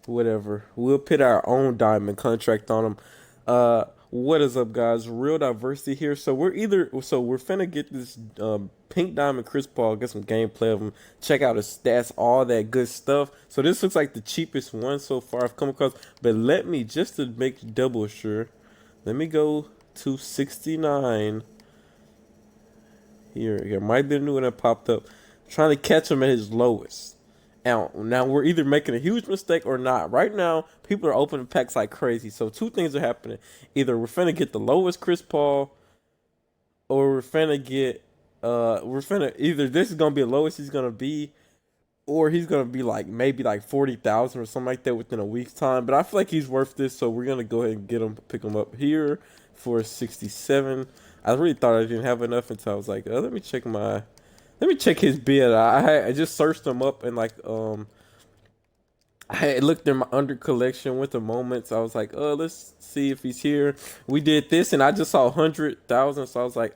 whatever. We'll put our own diamond contract on him. What is up, guys? Real diversity here. So we're finna get this pink diamond Chris Paul, get some gameplay of him, check out his stats, all that good stuff. So this looks like the cheapest one so far I've come across. But let me, just to make double sure, let me go to 69. Here might be a new one that popped up. Trying to catch him at his lowest. Now we're either making a huge mistake or not. Right now, people are opening packs like crazy. So two things are happening. Either we're finna get the lowest Chris Paul, or we're finna either this is gonna be the lowest he's gonna be, or he's gonna be like maybe like 40,000 or something like that within a week's time. But I feel like he's worth this, so we're gonna go ahead and get him, pick him up here for 67. I really thought I didn't have enough until I was like, let me check his bid. I just searched him up and like I had looked in my under collection with the moments. I was like, let's see if he's here. We did this and I just saw 100,000, so I was like,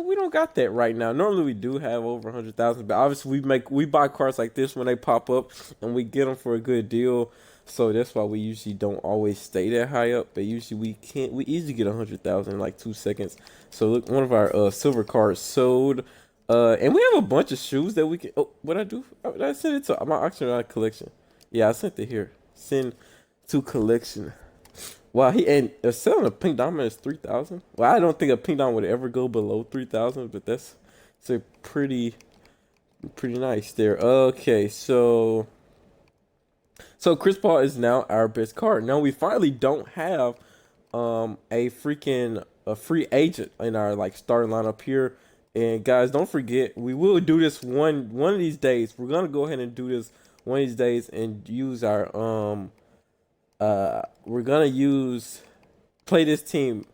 we don't got that right now. Normally we do have over 100,000, but obviously we buy cars like this when they pop up and we get them for a good deal. So that's why we usually don't always stay that high up, but usually we easily get 100,000 in like 2 seconds. So look, one of our silver cards sold. And we have a bunch of shoes that we can. Oh, what I do? Did I send it to my auction house collection? Yeah, I sent it here. Send to collection. Wow, he and selling a pink diamond is 3,000. Well, I don't think a pink diamond would ever go below 3,000, but it's a pretty nice there. Okay, so Chris Paul is now our best card. Now we finally don't have a free agent in our like starting lineup here. And guys, don't forget, we will do this one of these days. We're gonna go ahead and do this one of these days and use our we're gonna use play this team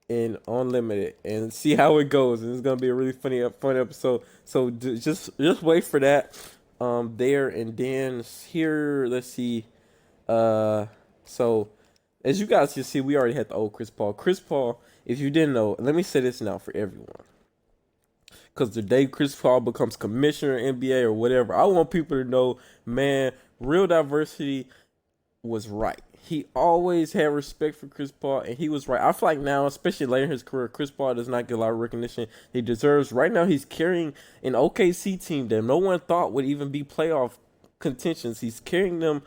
in unlimited and see how it goes. And it's gonna be a really fun episode. So just wait for that there. And then here, let's see. So as you guys can see, we already had the old Chris Paul. Chris Paul, if you didn't know, let me say this now for everyone. Because the day Chris Paul becomes commissioner NBA or whatever, I want people to know, man, real diversity was right. He always had respect for Chris Paul, and he was right. I feel like now, especially later in his career, Chris Paul does not get a lot of recognition he deserves. Right now, he's carrying an OKC team that no one thought would even be playoff contentions. He's carrying them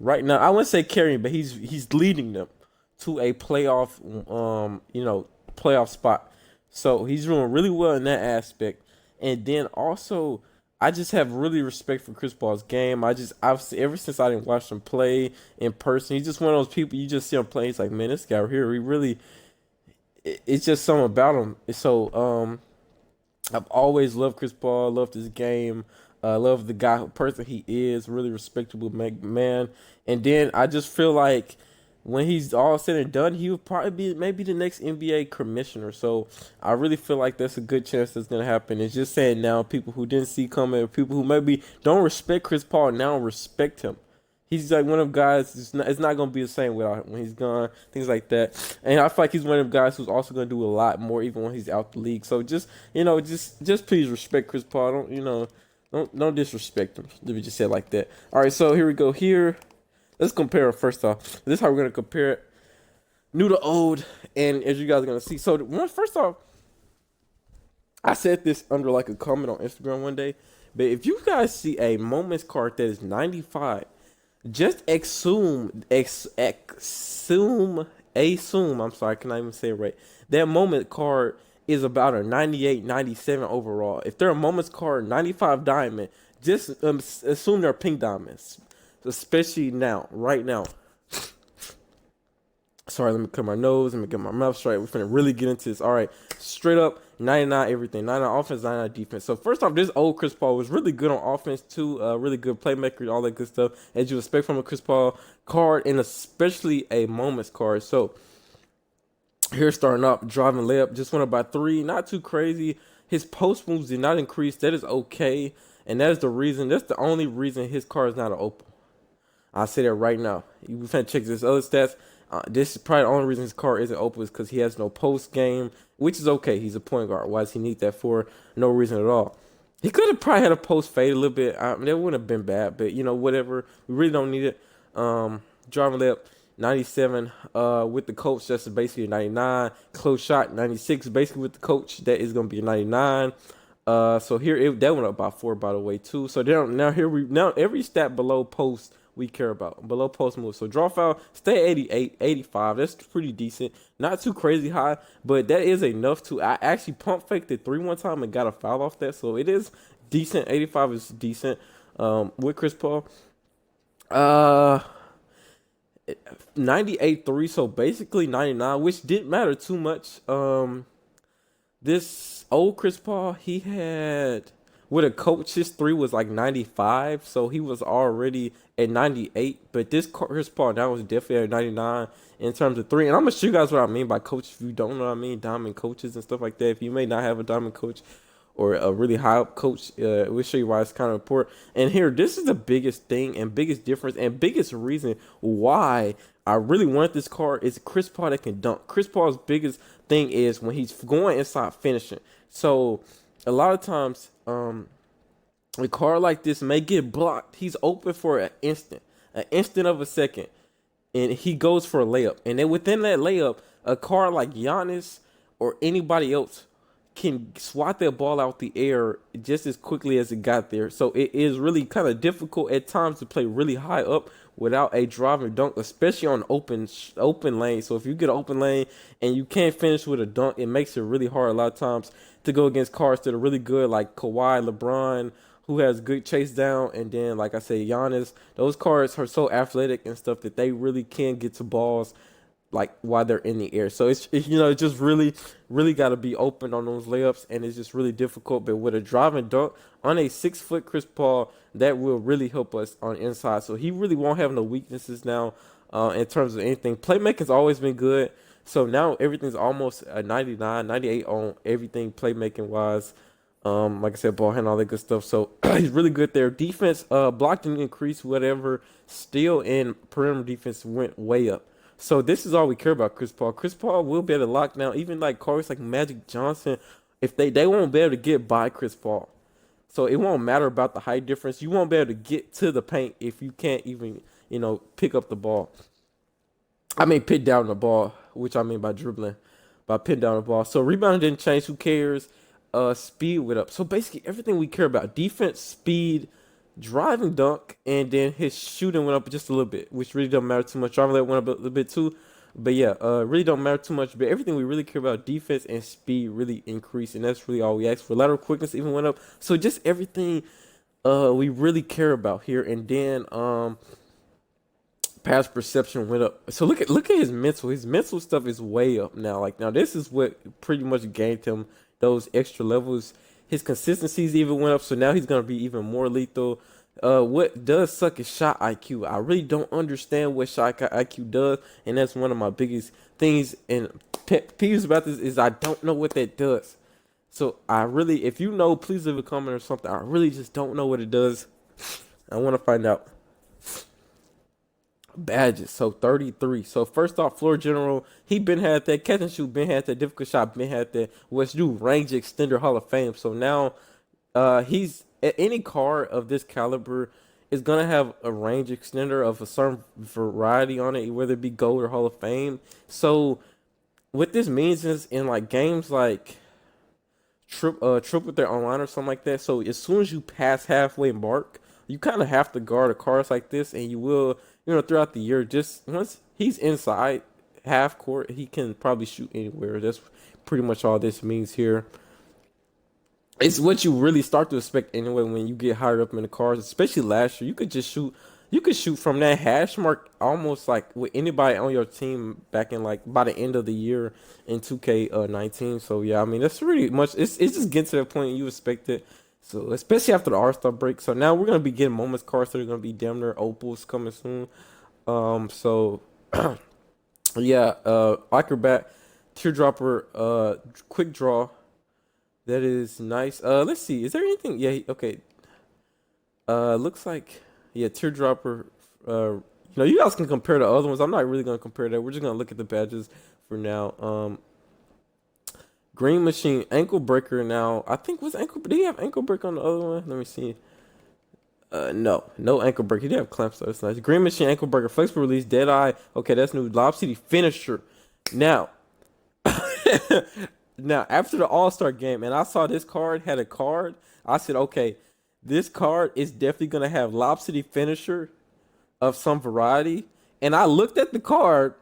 right now. I wouldn't say carrying, but he's leading them to a playoff, playoff spot. So he's doing really well in that aspect. And then also, I just have really respect for Chris Paul's game. I've ever since I didn't watch him play in person, he's just one of those people you just see him play. He's like, man, this guy right here, he really, it's just something about him. So I've always loved Chris Paul, loved his game, love the person he is, really respectable man. And then I just feel like when he's all said and done, he would probably be maybe the next NBA commissioner. So I really feel like that's a good chance that's gonna happen. It's just saying now, people who didn't see coming, people who maybe don't respect Chris Paul now respect him. He's like one of the guys. It's not gonna be the same without when he's gone. Things like that. And I feel like he's one of the guys who's also gonna do a lot more even when he's out the league. So just please respect Chris Paul. Don't disrespect him. Let me just say it like that. All right, so here we go. Here, let's compare it first off. This is how we're gonna compare it, new to old, and as you guys are gonna see. So first off, I said this under like a comment on Instagram one day, but if you guys see a moments card that is 95, just assume. I'm sorry, I cannot even say it right. That moment card is about a 98, 97 overall. If they're a moments card, 95 diamond, just assume they're pink diamonds, especially now, right now. Sorry, let me cut my nose. Let me get my mouth straight. We're finna really get into this. All right, straight up, 99 everything. 99 offense, 99 defense. So first off, this old Chris Paul was really good on offense too. Really good playmaker, all that good stuff as you expect from a Chris Paul card, and especially a moments card. So here starting up, driving layup, just went up by 3. Not too crazy. His post moves did not increase. That is okay, and that is the reason. That's the only reason his card is not an open. I'll say that right now. You can check this other stats. This is probably the only reason his card isn't open is because he has no post game, which is okay. He's a point guard. Why does he need that for? No reason at all. He could have probably had a post fade a little bit. That wouldn't have been bad, but whatever. We really don't need it. Driving lap 97. With the coach, that's basically a 99. Close shot 96. Basically with the coach, that is gonna be a 99. So here that went up by 4 by the way too. So now every stat below post we care about below post move. So draw foul stay 88, 85. That's pretty decent. Not too crazy high, but that is enough to. I actually pump faked it 3 one time and got a foul off that. So it is decent. 85 is decent. With Chris Paul. Uh 98 3, so basically 99, which didn't matter too much. This old Chris Paul, he had with a coach, his three was like 95, so he was already at 98. But this Chris Paul now was definitely at 99 in terms of three. And I'm gonna show you guys what I mean by coach. If you don't know what I mean, diamond coaches and stuff like that. If you may not have a diamond coach or a really high up coach, we'll show you why it's kind of important. And here, this is the biggest thing and biggest difference and biggest reason why I really want this card is Chris Paul that can dunk. Chris Paul's biggest thing is when he's going inside finishing. So a lot of times, a card like this may get blocked. He's open for an instant of a second, and he goes for a layup. And then within that layup, a card like Giannis or anybody else can swat that ball out the air just as quickly as it got there. So it is really kind of difficult at times to play really high up without a driving dunk, especially on open lane. So if you get an open lane and you can't finish with a dunk, it makes it really hard a lot of times to go against cards that are really good, like Kawhi, LeBron, who has good chase down, and then like I say, Giannis. Those cards are so athletic and stuff that they really can get to balls like while they're in the air. So it's just really got to be open on those layups, and it's just really difficult. But with a driving dunk on a 6 foot Chris Paul, that will really help us on inside. So he really won't have no weaknesses now in terms of anything. Playmaking's always been good. So now everything's almost a 99, 98 on everything playmaking wise. Like I said, ball hand, all that good stuff. So he's really good there. Defense, blocked and increased, whatever. Still in perimeter defense went way up. So this is all we care about, Chris Paul. Chris Paul will be able to lock down even like cards like Magic Johnson. If they won't be able to get by Chris Paul. So it won't matter about the height difference. You won't be able to get to the paint if you can't even, pick up the ball. I mean, pit down the ball, which I mean by dribbling, by pin down the ball. So rebounding didn't change. Who cares? Speed went up. So basically everything we care about: defense, speed, driving dunk, and then his shooting went up just a little bit, which really don't matter too much. Driving that went up a little bit too, but yeah, really don't matter too much. But everything we really care about, defense and speed, really increased, and that's really all we asked for. Lateral quickness even went up. So just everything we really care about here, and then pass perception went up. So look at his mental. His mental stuff is way up now. Like now, this is what pretty much gained him those extra levels. His consistencies even went up. So now he's gonna be even more lethal. What does suck is shot IQ. I really don't understand what shot IQ does, and that's one of my biggest things. And pet peeves about this is I don't know what that does. So I really, if you know, please leave a comment or something. I really just don't know what it does. I want to find out. Badges. So 33. So first off, floor general, he been had that catch and shoot, been had that difficult shot, been had that what's new range extender Hall of Fame. So now he's at any card of this caliber is gonna have a range extender of a certain variety on it, whether it be gold or Hall of Fame. So what this means is in like games like triple their online or something like that. So as soon as you pass halfway mark, you kind of have to guard a cards like this, and you will, throughout the year. Just once he's inside half court, he can probably shoot anywhere. That's pretty much all this means here. It's what you really start to expect anyway when you get higher up in the cards, especially last year. You could shoot from that hash mark almost like with anybody on your team back in like by the end of the year in 2K19. So yeah, I mean that's really much. It's just getting to that point you expect it. So especially after the All-Star break. So now we're gonna be getting moments cards that are gonna be damn near opals coming soon. So yeah, acrobat, teardropper, quick draw. That is nice. Let's see. Is there anything? Yeah. Okay. Looks like yeah, teardropper. You guys can compare the other ones. I'm not really gonna compare that. We're just gonna look at the badges for now. Green Machine ankle breaker. Now I think was ankle. Did he have ankle breaker on the other one? Let me see. No ankle breaker. He did have clamps, so that's nice. Green Machine ankle breaker, flexible release, dead eye. Okay, that's new. Lob City finisher. Now, now after the All Star game, and I saw this card had a card. I said, okay, this card is definitely gonna have Lob City finisher of some variety. And I looked at the card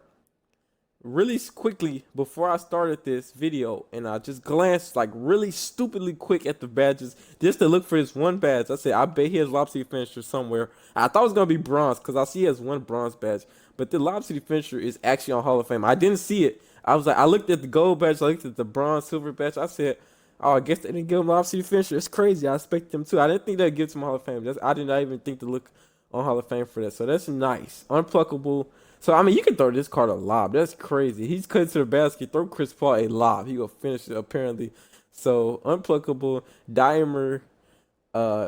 really quickly before I started this video, and I just glanced like really stupidly quick at the badges just to look for this one badge. I said, I bet he has Lobster Finisher somewhere. I thought it was gonna be bronze because I see he has one bronze badge, but the Lobster Finisher is actually on Hall of Fame. I didn't see it. I was like, I looked at the gold badge, I looked at the bronze, silver badge. I said, oh, I guess they didn't give him Lobster Finisher. It's crazy. I expect them to. I didn't think they'd give him Hall of Fame. I did not even think to look on Hall of Fame for that. So that's nice. Unpluckable. So I mean, you can throw this card a lob. That's crazy. He's cut to the basket. Throw Chris Paul a lob. He will finish it apparently. So unpluckable, dimer,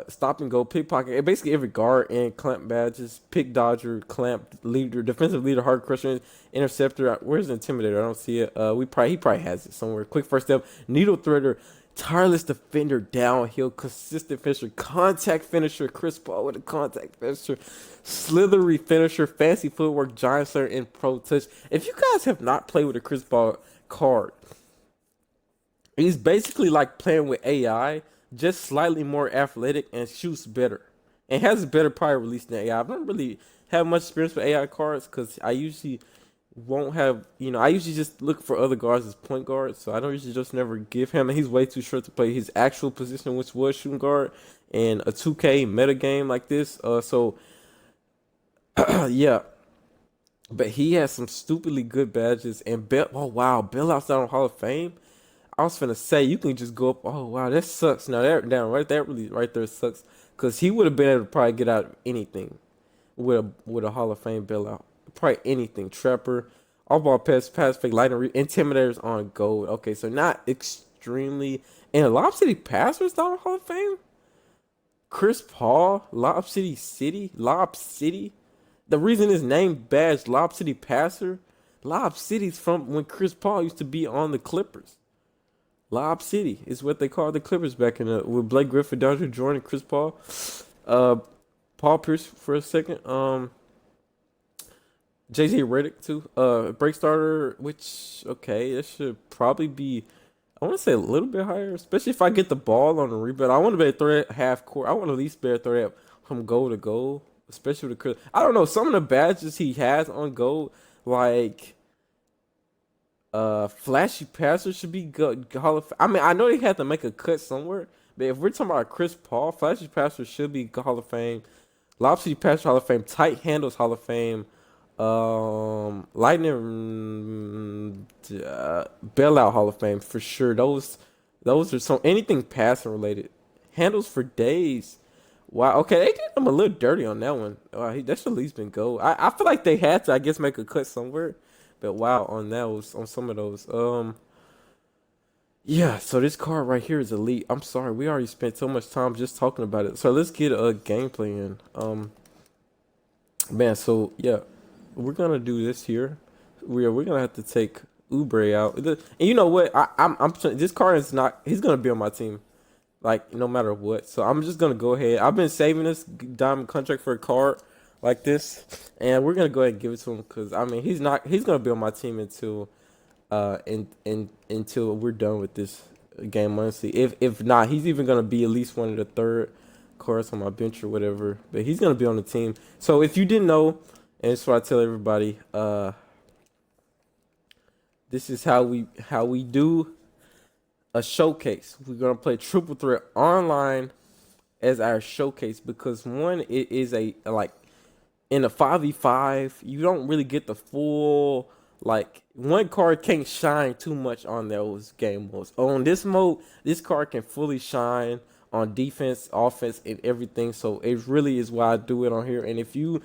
stop and go, pickpocket. Basically every guard and clamp badges. Pick dodger, clamp leader, defensive leader, hard crusher, interceptor. Where's the intimidator? I don't see it. He probably has it somewhere. Quick first step, needle threader. Tireless defender, downhill, consistent finisher, contact finisher, Chris Paul with a contact finisher, slithery finisher, fancy footwork, giant slayer, and pro touch. If you guys have not played with a Chris Paul card, he's basically like playing with AI, just slightly more athletic and shoots better. And has a better power release than AI. I don't really have much experience with AI cards because I usually won't have, I usually just look for other guards as point guards, so I don't usually just never give him, and he's way too short to play his actual position, which was shooting guard, in a 2K meta game like this. So yeah, but he has some stupidly good badges and oh wow, bailouts out on Hall of Fame. I was finna say you can just go up. Oh wow, that sucks. Now that down right there, really right there sucks because he would have been able to probably get out of anything with a Hall of Fame bailout. Probably anything. Trapper, all ball pass fake, lightning, intimidators on gold. Okay, so not extremely. And Lob City Passers down Hall of Fame. Chris Paul, Lob City. The reason his name badge Lob City Passer, Lob City's from when Chris Paul used to be on the Clippers. Lob City is what they called the Clippers back in with Blake Griffin, DeAndre Jordan, Chris Paul, Paul Pierce for a second. JJ Redick too. Break starter, which okay, that should probably be. I want to say a little bit higher, especially if I get the ball on the rebound. I want to be able to throw it half court. I want to at least be able to throw that from goal to goal, especially with Chris. I don't know some of the badges he has on goal, like flashy passer should be good. Hall of. I mean, I know they had to make a cut somewhere, but if we're talking about Chris Paul, flashy passer should be Hall of Fame. Lob City passer Hall of Fame. Tight handles Hall of Fame. Lightning bailout Hall of Fame for sure. Those are some anything passing related. Handles for days. Wow. Okay, they did him a little dirty on that one. Wow, that should at least been gold. I feel like they had to, I guess, make a cut somewhere. But wow, on those, on some of those. Yeah. So this card right here is elite. I'm sorry, we already spent so much time just talking about it. So let's get a gameplay in. Man. So yeah. We're gonna do this here. We're gonna have to take Ubre out. And you know what? I'm this card is not. He's gonna be on my team, like no matter what. So I'm just gonna go ahead. I've been saving this diamond contract for a card like this, and we're gonna go ahead and give it to him because I mean he's not. He's gonna be on my team until until we're done with this game. Honestly, if not, he's even gonna be at least one of the third cards on my bench or whatever. But he's gonna be on the team. So if you didn't know. And that's what I tell everybody. This is how we do a showcase. We're gonna play Triple Threat online as our showcase because one, it is a like in a 5v5, you don't really get the full like one card can't shine too much on those game modes. On this mode, this card can fully shine on defense, offense, and everything. So it really is why I do it on here. And if you're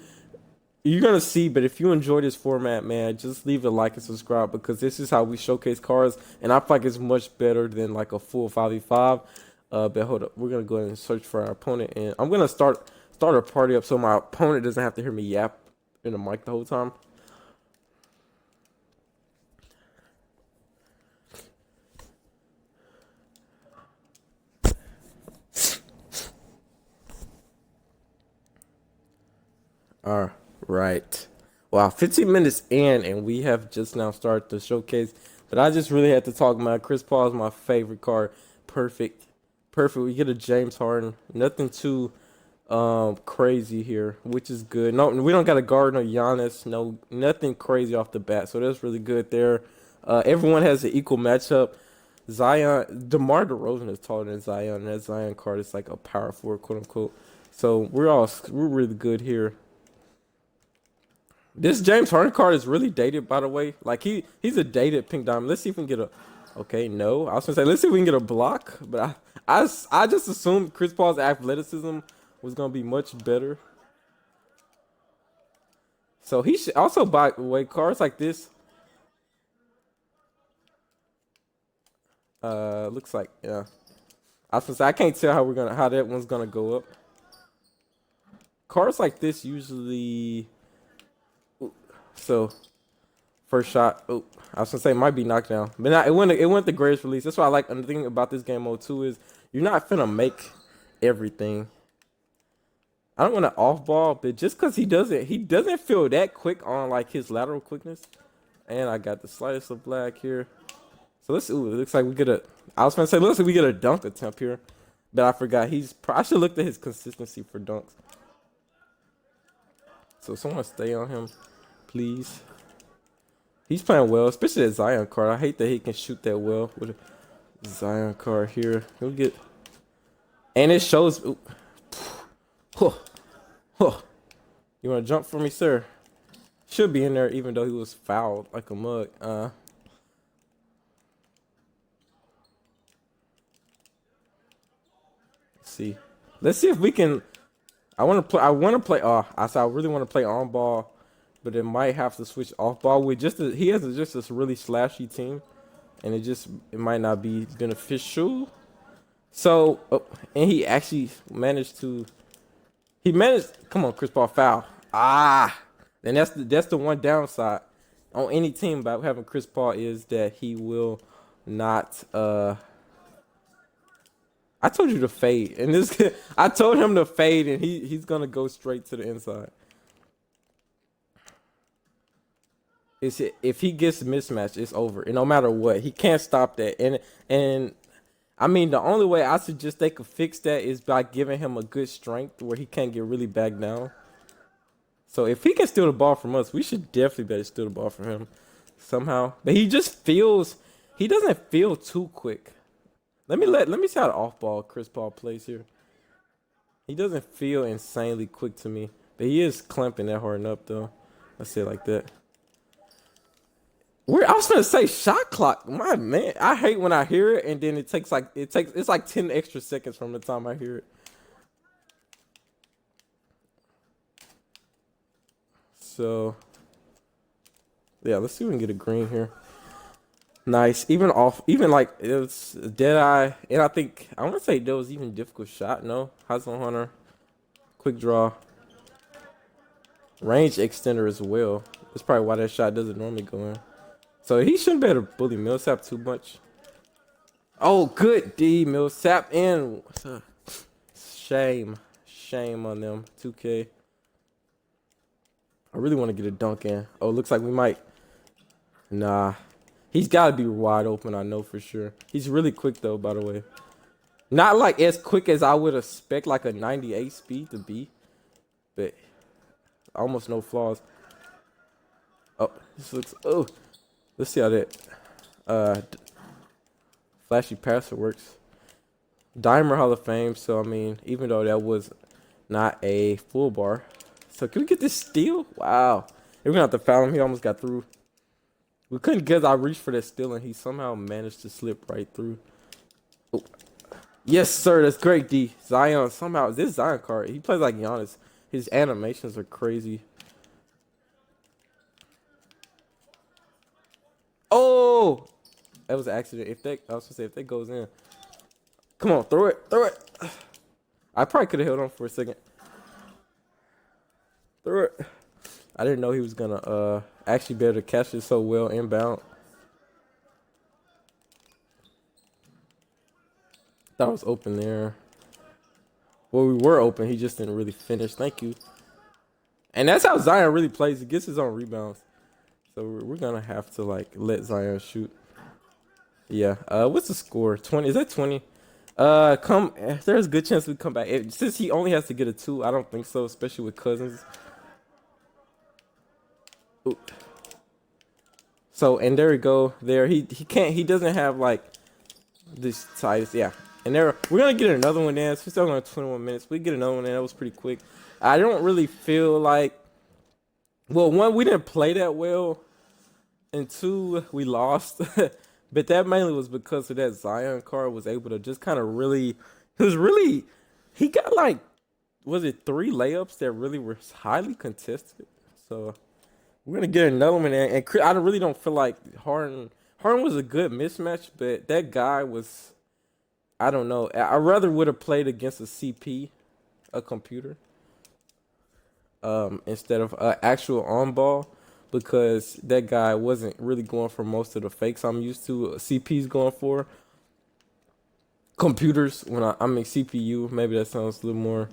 gonna see, but if you enjoy this format, man, just leave a like and subscribe because this is how we showcase cards, and I feel like it's much better than like a full 5v5. But hold up, we're gonna go ahead and search for our opponent, and I'm gonna start a party up so my opponent doesn't have to hear me yap in the mic the whole time. All right. Wow, 15 minutes in, and we have just now started the showcase. But I just really had to talk about Chris Paul is my favorite card. Perfect, perfect. We get a James Harden. Nothing too crazy here, which is good. No, we don't got a guard or Giannis. No, nothing crazy off the bat. So that's really good there. Everyone has an equal matchup. Zion, DeMar DeRozan is taller than Zion, and that Zion card is like a power forward, quote unquote. So we're really good here. This James Harden card is really dated, by the way. Like he's a dated pink diamond. Let's see if we can get a. Okay, no, I was gonna say let's see if we can get a block, but I just assumed Chris Paul's athleticism was gonna be much better. So he should also buy way cards like this. Looks like yeah. I was gonna say I can't tell how that one's gonna go up. Cards like this usually. So first shot. Oh, I was gonna say it might be knocked down, but not, it went the greatest release. That's why I like. And the thing about this game mode too is you're not finna make everything. I don't want to off ball, but just because he doesn't feel that quick on like his lateral quickness. And I got the slightest of black here. So let's. Ooh, it looks like we get a. I was gonna say looks like we get a dunk attempt here, but I forgot I should look at his consistency for dunks. So someone stay on him, please. He's playing well, especially that Zion card. I hate that he can shoot that well with a Zion card here. He'll get, and it shows. Ooh, huh, huh. You want to jump for me, sir? Should be in there, even though he was fouled like a mug. Let's see. Let's see if we can. I want to play. I want to play. I said I really want to play on ball, but it might have to switch off ball with he has just this really slashy team, and it might not be beneficial. So and he actually managed to. He managed. Come on, Chris Paul foul. And that's the one downside on any team about having Chris Paul is that he will not. I told you to fade, and this I told him to fade, and he's gonna go straight to the inside. If he gets mismatched, it's over. And no matter what, he can't stop that. And I mean, the only way I suggest they could fix that is by giving him a good strength where he can't get really back down. So if he can steal the ball from us, we should definitely better steal the ball from him somehow. But he doesn't feel too quick. Let me see how the off ball Chris Paul plays here. He doesn't feel insanely quick to me, but he is clamping that hard up though. Let's say it like that. I was gonna say shot clock. My man, I hate when I hear it and then it's like 10 extra seconds from the time I hear it. So yeah, let's see if we can get a green here. Nice. Even like it was dead eye, and I want to say there was even difficult shot. No, Hazel Hunter, quick draw, range extender as well. That's probably why that shot doesn't normally go in. So he shouldn't be able to bully Millsap too much. Oh, good D Millsap in. Shame on them. 2K. I really want to get a dunk in. Oh, looks like we might. Nah. He's got to be wide open, I know for sure. He's really quick, though, by the way. Not like as quick as I would expect like a 98 speed to be. But almost no flaws. Oh, this looks... Oh, let's see how that flashy passer works. Dimer Hall of Fame, so, I mean, even though that was not a full bar. So, can we get this steal? Wow. We're going to have to foul him. He almost got through. We couldn't get. I reached for that steal, and he somehow managed to slip right through. Oh. Yes, sir. That's great, D. Zion somehow. This Zion card, he plays like Giannis. His animations are crazy. Oh, that was an accident. I was gonna say if that goes in, come on, throw it. I probably could have held on for a second. Throw it. I didn't know he was gonna actually be able to catch it so well inbound. Thought it was open there. Well, we were open. He just didn't really finish. Thank you. And that's how Zion really plays. He gets his own rebounds. So we're gonna have to like let Zion shoot. Yeah. What's the score? 20. Is that 20? There's a good chance we come back. Since he only has to get a 2, I don't think so, especially with Cousins. Ooh. So and there we go. There he can't. He doesn't have like this size. Yeah. And there we're gonna get another one in. So we're still going 21 minutes. We get another one in. That was pretty quick. I don't really feel like. Well, one, we didn't play that well, and two, we lost. But that mainly was because of that Zion card was able to just kind of really. He got like, was it 3 layups that really were highly contested? So we're gonna get another one, and I really don't feel like Harden. Harden was a good mismatch, but that guy was. I don't know. I rather would have played against a CP, a computer, instead of actual on ball, because that guy wasn't really going for most of the fakes I'm used to. CP's going for computers when I mean CPU. Maybe that sounds a little more.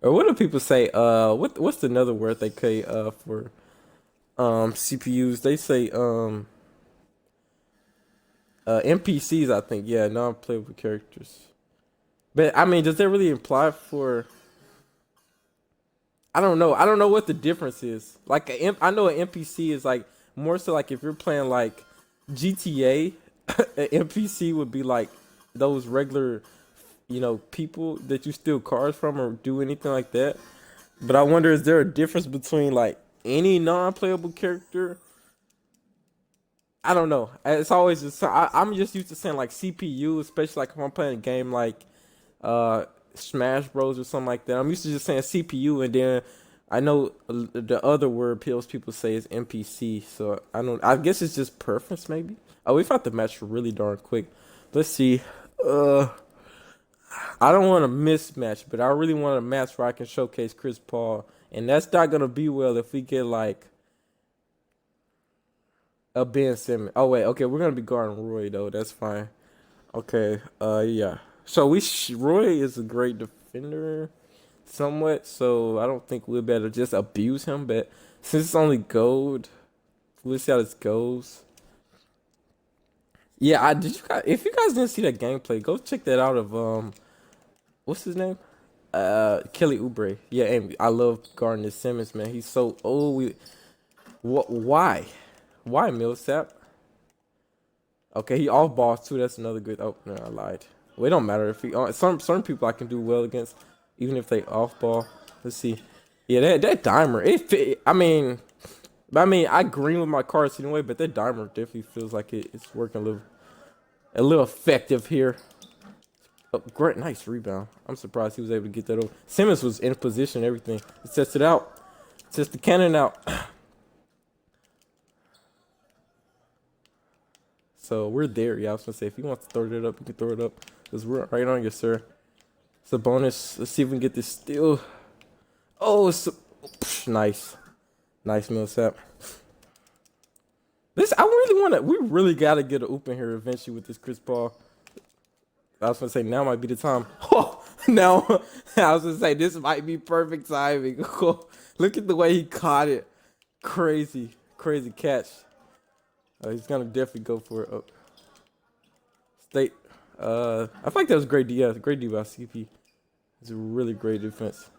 Or what do people say? What's another word they say for CPUs? They say NPCs. I think, yeah, non-playable characters. But I mean, does that really imply for? I don't know. I don't know what the difference is. Like, I know an NPC is like more so like if you're playing like GTA, an NPC would be like those regular, people that you steal cars from or do anything like that. But I wonder, is there a difference between like any non-playable character? I don't know. It's always just I'm just used to saying like CPU, especially like if I'm playing a game like uh Smash Bros or something like that. I'm used to just saying CPU, and then I know the other word pills people say is NPC. So I don't. I guess it's just preference maybe. Oh, we found the match really darn quick. Let's see. Uh, I don't want a mismatch, but I really want a match where I can showcase Chris Paul, and that's not gonna be well if we get like a Ben Simmons. Oh wait, okay, we're gonna be guarding Roy though. That's fine. Okay. Yeah. So Roy is a great defender, somewhat. So I don't think we'll better just abuse him. But since it's only gold, we'll see how this goes. Yeah, I did. You guys, if you guys didn't see that gameplay, go check that out. Of what's his name? Kelly Oubre. Yeah, and I love Gardner Simmons, man. He's so old. Why? Why Millsap? Okay, he off balls too. That's another good. Oh no, I lied. Well, it don't matter if he. Some people I can do well against, even if they off ball. Let's see. Yeah, that dimer. It fit. I mean, I green with my cards anyway, but that dimer definitely feels like it's working a little effective here. Oh, great, nice rebound. I'm surprised he was able to get that over. Simmons was in position, everything. He sets it out. Sets the cannon out. So we're there. Yeah, I was gonna say if he wants to throw it up, he can throw it up. Cause we're right on you, sir. It's a bonus. Let's see if we can get this steal. Oh, nice, nice Millsap. I really want to. We really gotta get an oop in here eventually with this Chris Paul. I was gonna say now might be the time. Oh, now I was gonna say this might be perfect timing. Look at the way he caught it. Crazy, crazy catch. He's gonna definitely go for it. Oh. State. I think that was great D. Yeah, great D by CP. It's a really great defense.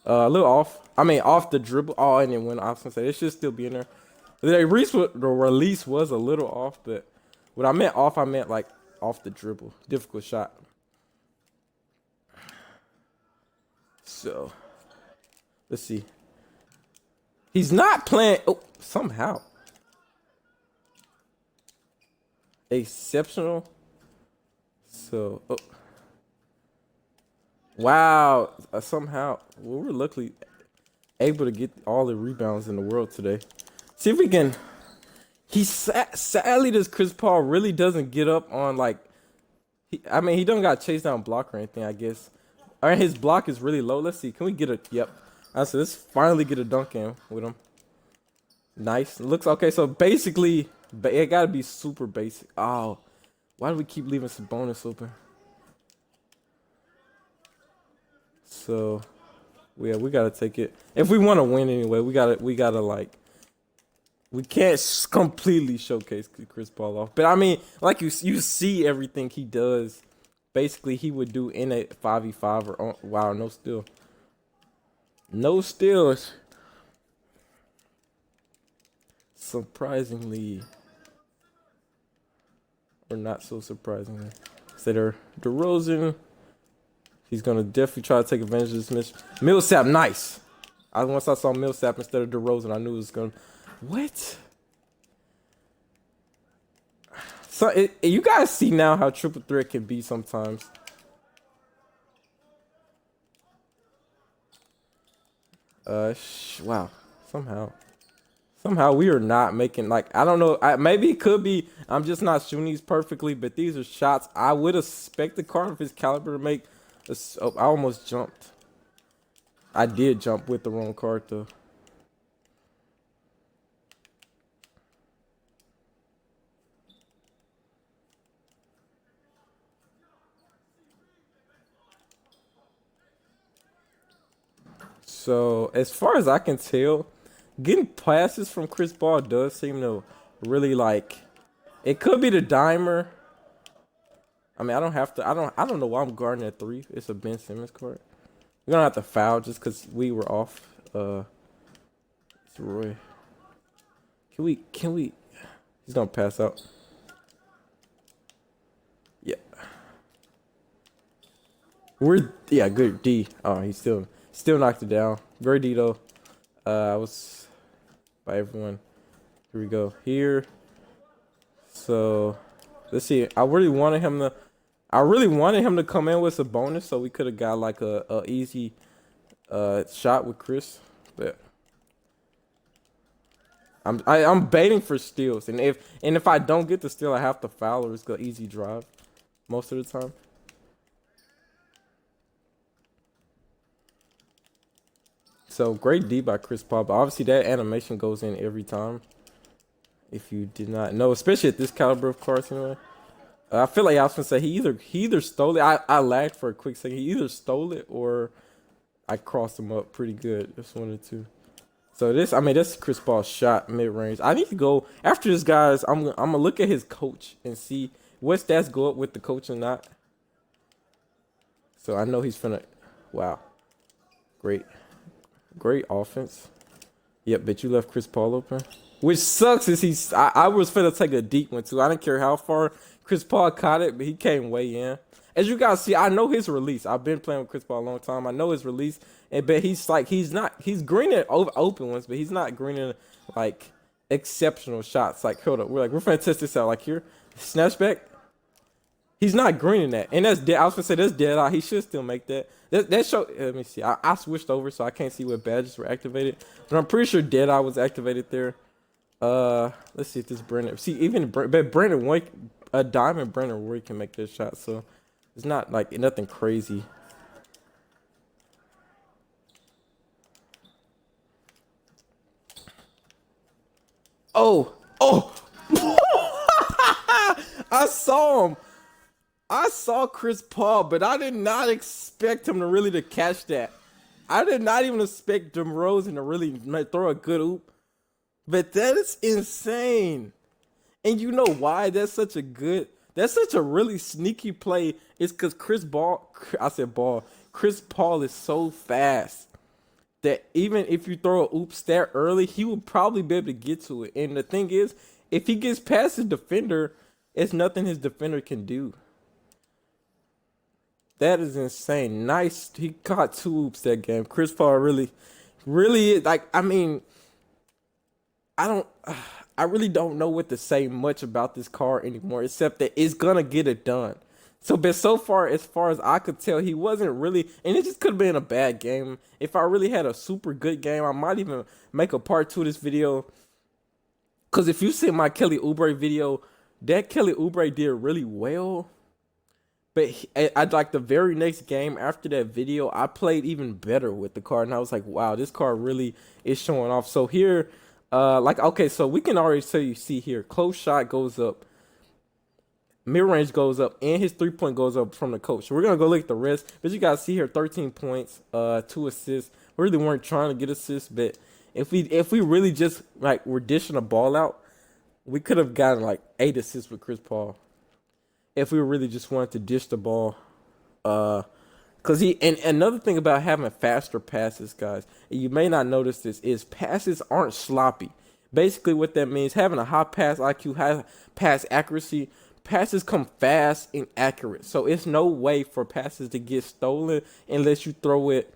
A little off. I mean, off the dribble. Oh, and then when I was gonna say it should still be in there. The release was a little off, but what I meant off, I meant like off the dribble. Difficult shot. So let's see. He's not playing. Oh, somehow. Exceptional. So, oh. Wow. Somehow, well, we're luckily able to get all the rebounds in the world today. See if we can. Sadly, this Chris Paul really doesn't get up on like. He don't got chased down block or anything. I guess. All right, his block is really low. Let's see. Can we get a? Yep. So let's finally get a dunk in with him. Nice. Looks okay. So basically, it gotta be super basic. Oh, why do we keep leaving some bonus open? So Yeah, we gotta take it if we want to win anyway. We gotta like we can't completely showcase Chris Paul off. But I mean, like you see everything he does. Basically, he would do in a 5v5 or wow, no steal, no steals. Surprisingly, or not so surprisingly, consider DeRozan. He's gonna definitely try to take advantage of this mission. Millsap, nice. Once I saw Millsap instead of DeRozan, I knew it was gonna. What? So you guys see now how triple threat can be sometimes. Wow. Somehow we are not making like I don't know. Maybe it could be I'm just not shooting these perfectly, but these are shots I would expect the card of his caliber to make. Oh, I almost jumped. I did jump with the wrong card though. So as far as I can tell, getting passes from Chris Paul does seem to really like. It could be the dimer. I mean, I don't have to. I don't know why I'm guarding at 3. It's a Ben Simmons card. We're gonna have to foul just because we were off. It's Roy. Can we? He's gonna pass out. Yeah. Yeah, good D. Oh, he still knocked it down. Great D though. I was by everyone. Here we go. Here. So let's see. I really wanted him to come in with a bonus so we could have got like a easy shot with Chris. But I'm baiting for steals, and if I don't get the steal, I have to foul or it's an easy drive most of the time. So great D by Chris Paul, but obviously that animation goes in every time. If you did not know, especially at this caliber of cards, anyway. I feel like I was gonna say he either stole it. I lagged for a quick second. He either stole it or I crossed him up pretty good. Just one or two. So this Chris Paul shot mid range. I need to go after this, guys. I'm gonna look at his coach and see what stats go up with the coach or not. So I know he's finna. Wow, great offense. Yep, but you left Chris Paul open. Which sucks is I was finna take a deep one too. I didn't care how far Chris Paul caught it, but he came way in. As you guys see, I know his release. I've been playing with Chris Paul a long time. I know his release, but he's greening over open ones, but he's not greening like exceptional shots. Like hold up, we're finna test this out. Like here, snatchback. He's not greening that, and that's dead. I was gonna say that's dead eye. He should still make that. That show. Let me see. I switched over, so I can't see what badges were activated, but I'm pretty sure dead eye was activated there. Let's see if this Brandon. See, even but Brandon White, a diamond Brandon Roy can make this shot, so it's not like nothing crazy. Oh. I saw him. I saw Chris Paul, but I did not expect him to catch that. I did not even expect DeRozan to really throw a good oop. But that is insane. And you know why that's such a really sneaky play? It's because Chris Paul is so fast that even if you throw a oops that early, he will probably be able to get to it. And the thing is, if he gets past his defender, it's nothing his defender can do. That is insane. Nice. He caught 2 oops that game. Chris Paul really like. I mean, I really don't know what to say much about this card anymore, except that it's gonna get it done. But so far as I could tell, he wasn't really, and it just could have been a bad game. If I really had a super good game, I might even make a part 2 of this video. Cause if you see my Kelly Oubre video, that Kelly Oubre did really well. But I like the very next game after that video, I played even better with the card, and I was like, wow, this card really is showing off. So here, okay, so we can already see here, close shot goes up. mid range goes up, and his 3 point goes up from the coach. So we're gonna go look at the rest. But you guys see here, 13 points, 2 assists. We really weren't trying to get assists, but if we really just like were dishing a ball out, we could have gotten like 8 assists with Chris Paul if we really just wanted to dish the ball. Uh, Cause and another thing about having faster passes, guys, and you may not notice this, is passes aren't sloppy. Basically, what that means, having a high pass IQ, high pass accuracy, passes come fast and accurate. So it's no way for passes to get stolen unless you throw it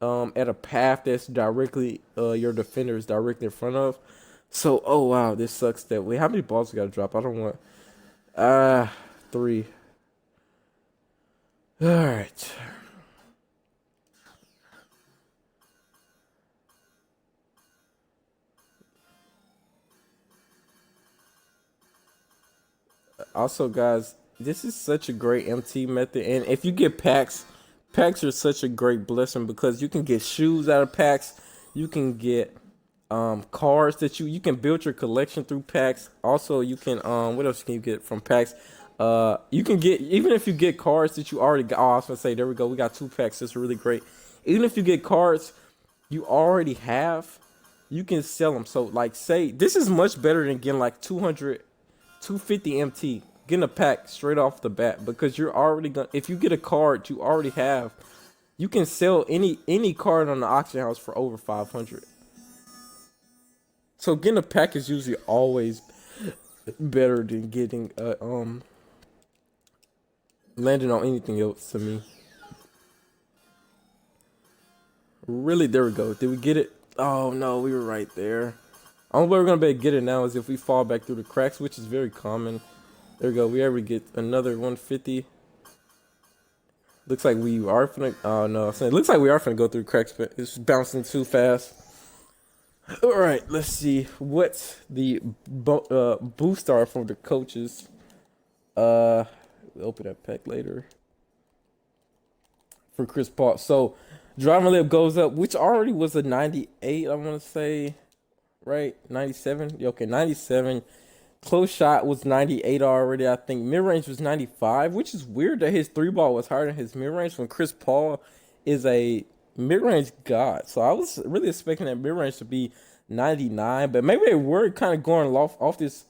at a path that's directly your defender is directly in front of. So oh wow, this sucks that way. How many balls we gotta drop? I don't want 3. All right. Also, guys, this is such a great MT method, and if you get packs, packs are such a great blessing because you can get shoes out of packs. You can get cards that you can build your collection through packs. Also, you can what else can you get from packs? You can get, even if you get cards that you already got. Oh, I was gonna say, there we go. We got 2 packs. That's really great. Even if you get cards you already have, you can sell them. So like, say this is much better than getting like 200, 250 MT, getting a pack straight off the bat, because you're already gonna, if you get a card you already have, you can sell any card on the auction house for over 500. So getting a pack is usually always better than getting landing on anything else to me. Really, there we go. Did we get it? Oh no, we were right there. Only way we're gonna be able to get it now is if we fall back through the cracks, which is very common. There we go. We ever get another 150. Looks like we are finna. Oh no, it looks like we are finna go through cracks, but it's bouncing too fast. All right, let's see what the boost are from the coaches. We'll open that pack later for Chris Paul. So, driving lip goes up, which already was a 98. I want to say, right? 97. Okay, 97. Close shot was 98 already. I think mid range was 95, which is weird that his 3 ball was higher than his mid range when Chris Paul is a mid range god. So I was really expecting that mid range to be 99, but maybe they were kind of going off this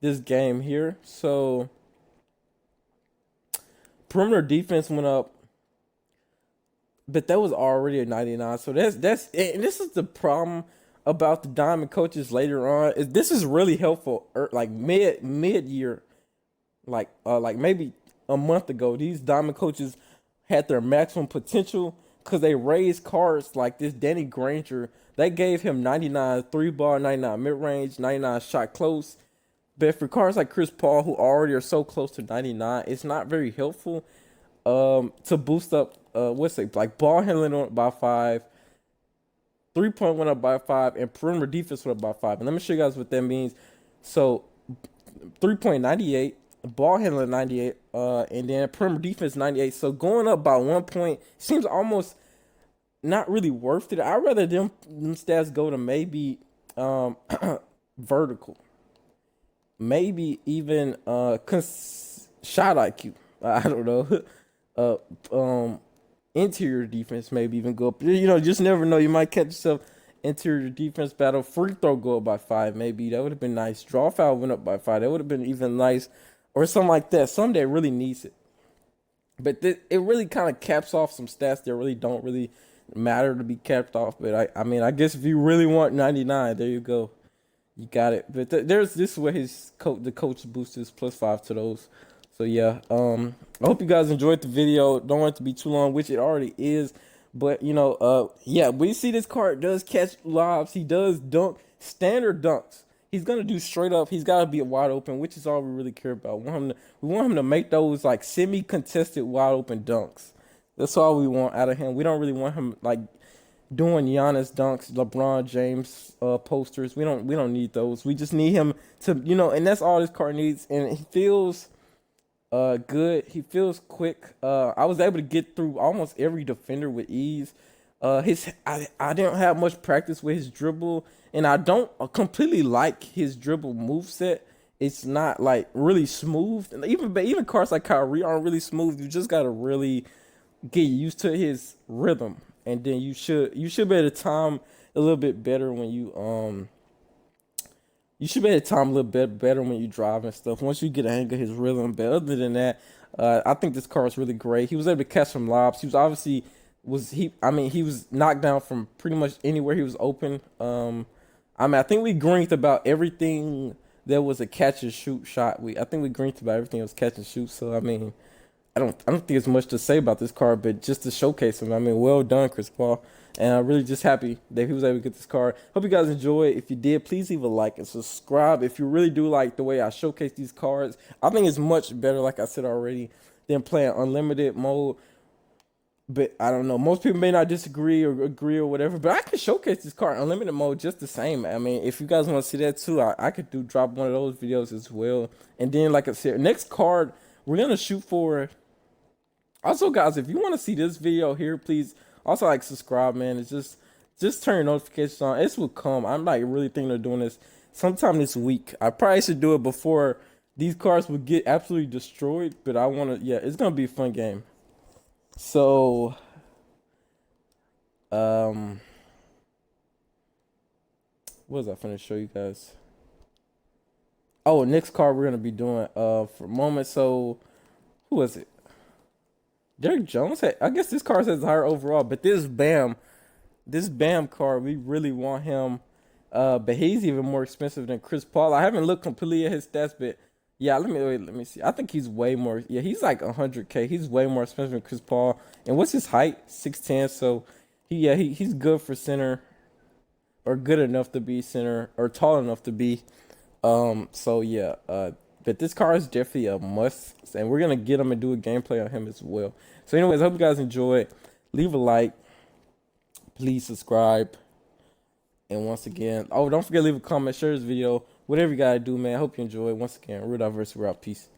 this game here. So perimeter defense went up, but that was already a 99. So that's and this is the problem about the diamond coaches later on. Is this is really helpful like mid year, like maybe a month ago, these diamond coaches had their maximum potential because they raised cards like this Danny Granger. They gave him 99 3 ball, 99 mid range, 99 shot close. But for cards like Chris Paul, who already are so close to 99, it's not very helpful to boost up what's it like, ball handling on by 5, 3 point went up by 5, and perimeter defense went up by 5. And let me show you guys what that means. So 3 point 98, ball handling 98, and then perimeter defense 98. So going up by 1 point seems almost not really worth it. I'd rather them stats go to maybe vertical, maybe even shot IQ. I don't know. Interior defense maybe even go up. You know, just never know. You might catch yourself interior defense battle. Free throw go up by 5 maybe. That would have been nice. Draw foul went up by 5. That would have been even nice. Or something like that. Something that really needs it. But it really kind of caps off some stats that really don't really matter to be capped off. But I mean, I guess if you really want 99, there you go. You got it. But there's this is where the coach boosters +5 to those. So yeah, I hope you guys enjoyed the video. Don't want it to be too long, which it already is. But you know, yeah, we see this card does catch lobs. He does dunk standard dunks. He's gonna do straight up. He's gotta be wide open, which is all we really care about. We want him to make those like semi-contested wide open dunks. That's all we want out of him. We don't really want him like doing Giannis dunks, LeBron James posters. We don't need those. We just need him to, you know, and that's all this card needs. And he feels good. He feels quick. I was able to get through almost every defender with ease. I didn't have much practice with his dribble, and I don't completely like his dribble moveset. it's not like really smooth. And even cars like Kyrie aren't really smooth. You just gotta really get used to his rhythm, and then you should be able to time a little bit better when you should be able to time a little bit better when you drive and stuff. Once you get a hang of his rhythm, but other than that, I think this car is really great. He was able to catch some lobs. He was obviously was he. I mean, he was knocked down from pretty much anywhere he was open. I mean, I think we grinked about everything that was a catch and shoot shot. I think we grinked about everything that was catch and shoot. So I mean, I don't think there's much to say about this car, but just to showcase him. I mean, well done, Chris Paul. And I'm really just happy that he was able to get this card. Hope you guys enjoy it. If you did, please leave a like and subscribe. If you really do like the way I showcase these cards, I think it's much better, like I said already, than playing unlimited mode. But I don't know. Most people may not disagree or agree or whatever. But I can showcase this card in unlimited mode just the same. I mean, if you guys want to see that too, I could drop one of those videos as well. And then, like I said, next card we're gonna shoot for. Also, guys, if you want to see this video here, please also like subscribe, man. It's just turn your notifications on. This will come. I'm like really thinking of doing this sometime this week. I probably should do it before these cards would get absolutely destroyed. But I want to, yeah, it's gonna be a fun game. So, um, what was I finna show you guys? Oh, next card we're gonna be doing for a moment. So, who was it? Derek Jones had, I guess this card says higher overall, but this Bam card, we really want him. But he's even more expensive than Chris Paul. I haven't looked completely at his stats, but yeah, let me see. I think he's way more. Yeah, he's like 100K. He's way more expensive than Chris Paul. And what's his height? 6'10". So he's good for center, or good enough to be center, or tall enough to be. So yeah. But this car is definitely a must, and we're gonna get him and do a gameplay on him as well. So, anyways, I hope you guys enjoy it. Leave a like, please subscribe, and once again, oh, don't forget to leave a comment, share this video, whatever you gotta do, man. I hope you enjoy it. Once again, Real Diversity, we're out. Peace.